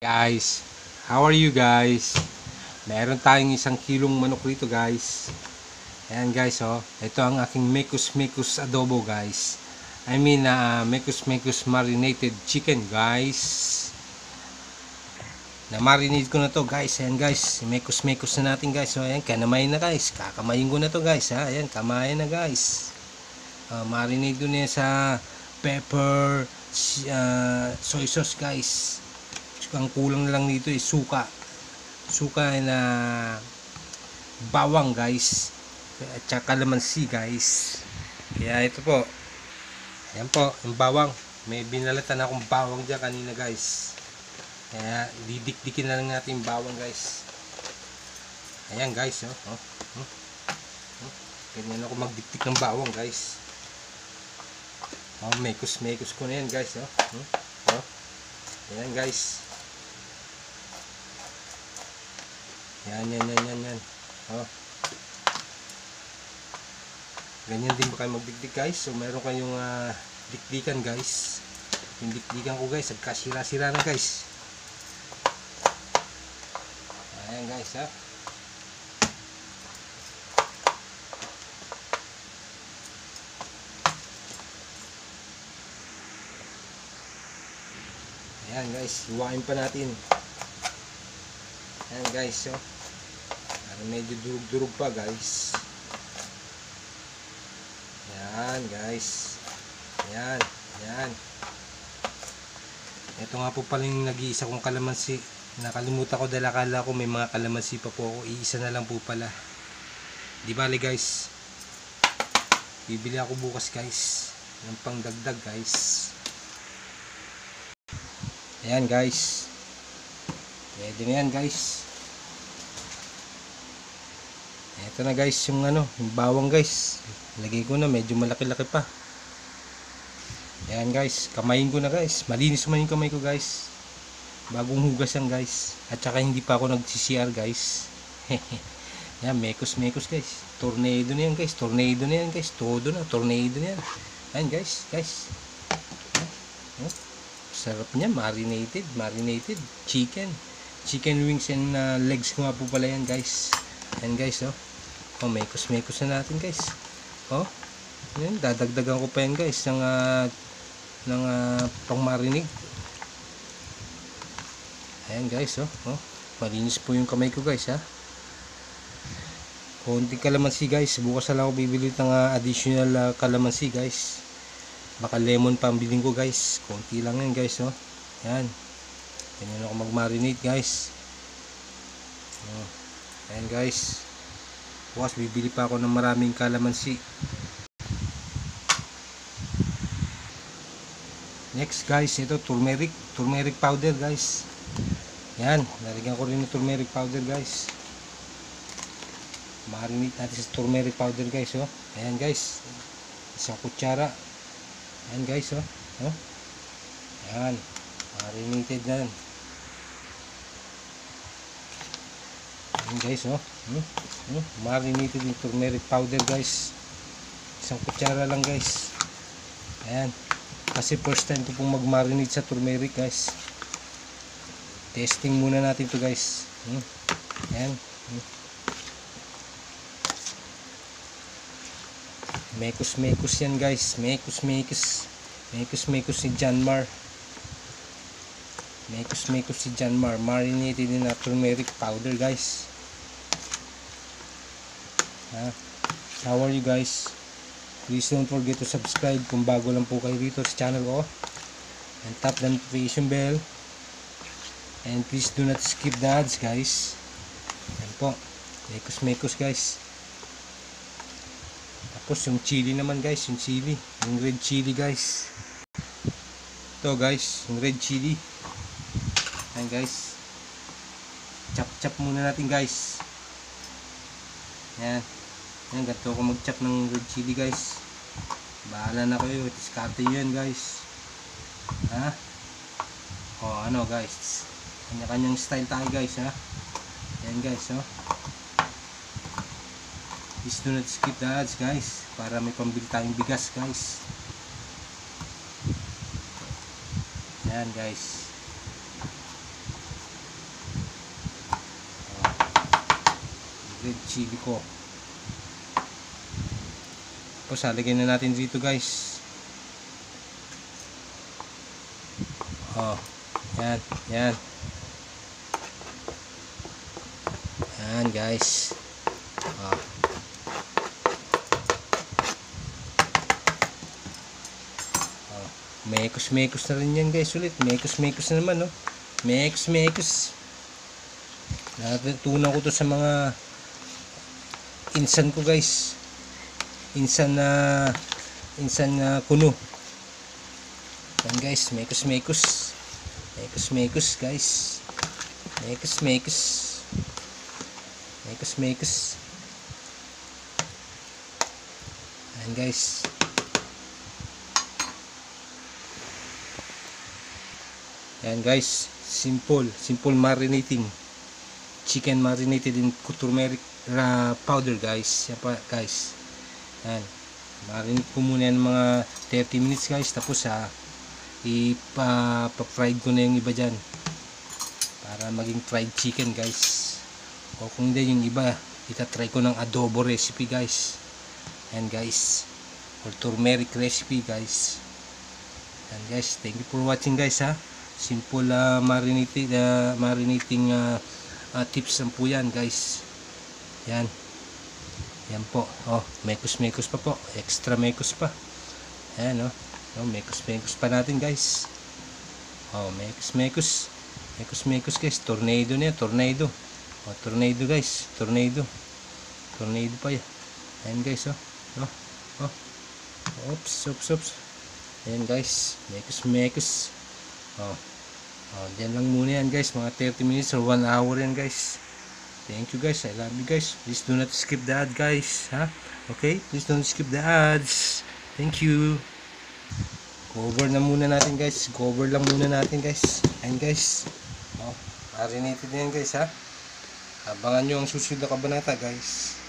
Guys, how are you guys? Meron tayong 1 kilong manok rito guys. Ayan guys, oh. Ito ang aking mekus adobo guys. I mean, mekus marinated chicken guys. Na-marinate ko na to guys. Ayan guys, mekus na natin guys. So ayan, kanamayin na guys. Kakamayin ko na to guys ha. Ayan, kamayin na guys. Marinate ko na yan sa pepper, soy sauce guys. Ang kulang na lang dito is suka na bawang guys at saka kalamansi guys. Kaya ito po, ayan po yung bawang, may binalatan akong bawang dyan kanina guys, kaya didikdikin na lang natin yung bawang guys. Ayan guys, ganyan ako magdikdik ng bawang guys. Mekus ko na yan guys. Ayan guys. Yan. Ganyan din ba kayo magdikdik guys? So meron kayong dikdikan guys. Yung dikdikan ko guys, nagkasira-sira na guys. Ayan guys ha. Ayan guys, hiwain pa natin. Ayan guys, medyo durug-durug pa guys. Ayan guys. Ayan. Ito nga po pala yung nag-iisa kong kalamansi. Nakalimutan ko dahil akala ko may mga kalamansi pa po ako. Iisa na lang po pala. Di bali guys, bibili ako bukas guys ng pangdagdag guys. Ayan guys, pwede na yan guys. Ito na guys yung yung bawang guys. Lagay ko na, medyo malaki-laki pa. Ayan guys, kamayin ko na guys. Malinis naman yung kamay ko guys. Bagong hugas yan guys. At saka hindi pa ako nag-CCR guys. Ayan, mekus guys. Tornado na yan guys. Tornado na yan guys. Todo na, tornado na yan. Ayan guys. Sarap niya, marinated chicken wings and legs ko nga po pala yan guys. Ayan guys, mekus na natin guys. Ayan, dadagdagan ko pa yan guys ng pang marinate. Ayan guys, malinis po yung kamay ko guys ha. Konting kalamansi guys, bukas na lang ako bibili ng additional kalamansi guys. Baka lemon pa ang bilhin ko guys. Konti lang yan guys, Ayan. Ganyan ako mag-marinate guys. Ayan guys. Bukas bibili pa ako ng maraming kalamansi. Next guys, ito turmeric powder guys. Ayan, nalagyan ko rin ng turmeric powder guys. Marinate natin sa turmeric powder guys, Ayan guys. Isang kutsara. Ayan guys, Ayan, marinated na yan. Ayan guys, marinated yung turmeric powder guys. Isang kutsara lang guys. Ayan, kasi first time ko pong mag-marinate sa turmeric guys. Testing muna natin to guys. Ayan. Mekus yan guys. Mekus si Janmar. Marinated in turmeric powder guys. How are you guys? Please don't forget to subscribe kung bago lang po kayo dito sa channel ko. And tap the notification bell. And please do not skip the ads guys. Ayan po. Mekus guys. Tapos yung chili naman guys, yung red chili guys. Ito guys, yung red chili. Ayan guys. Chop muna natin guys. Ayan. Ayan, ganito ako mag-chop ng red chili guys. Bahala na kayo, diskarte yun guys. Guys. Kanya-kanyang style tayo guys Ayan guys, Please do not skip the ads guys, para may pambili tayong bigas guys. Ayan guys. red chili ko. Tapos halagyan na natin dito guys. Oh, yan, yan. Yan guys. Oh. Oh. Mekos na rin yan guys ulit. Mekos na naman, no? Mekos. Natutunan ko to sa mga insan ko guys. Insan na kuno. Yan guys, mekos guys. Mekos. Yan guys. Yan guys, simple marinating. Chicken marinated in turmeric powder guys. Yan pa guys. Yan. Marinate ko muna yan mga 30 minutes guys. Tapos ipa-fried ko na yung iba dyan. Para maging fried chicken guys. O kung hindi yung iba, itatry ko ng adobo recipe guys. Yan guys. Or turmeric recipe guys. Yan guys. Thank you for watching guys ha. Simple marinating tips lang po yan guys. Yan po. Oh, mekos pa po, extra mekos pa. Ayan, mekos pa natin guys. Oh, mekos guys. Tornado oh, tornado guys. Tornado pa yan. Ayan guys. Oops. Ayan guys, mekos. Oh, dyan lang muna yan guys, mga 30 minutes or 1 hour yan guys. Thank you guys, I love you guys. Please do not skip the ad guys, ha? Okay, please don't skip the ads. Thank you. Cover lang muna natin guys. Ayan guys. Oh, marinated na yan guys ha. Abangan nyo ang susunod na kabanata guys.